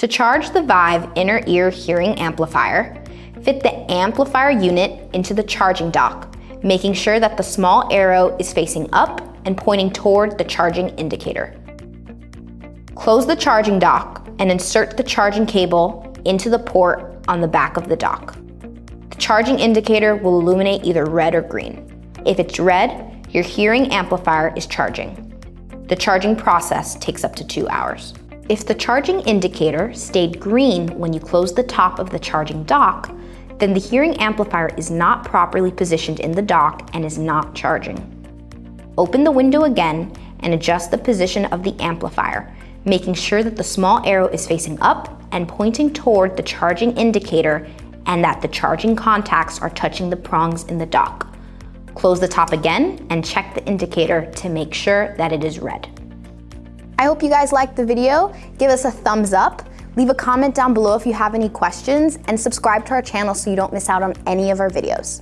To charge the Vive inner ear hearing amplifier, fit the amplifier unit into the charging dock, making sure that the small arrow is facing up and pointing toward the charging indicator. Close the charging dock and insert the charging cable into the port on the back of the dock. The charging indicator will illuminate either red or green. If it's red, your hearing amplifier is charging. The charging process takes up to 2 hours. If the charging indicator stayed green when you close the top of the charging dock, then the hearing amplifier is not properly positioned in the dock and is not charging. Open the window again and adjust the position of the amplifier, making sure that the small arrow is facing up and pointing toward the charging indicator and that the charging contacts are touching the prongs in the dock. Close the top again and check the indicator to make sure that it is red. I hope you guys liked the video. Give us a thumbs up, leave a comment down below if you have any questions, and subscribe to our channel so you don't miss out on any of our videos.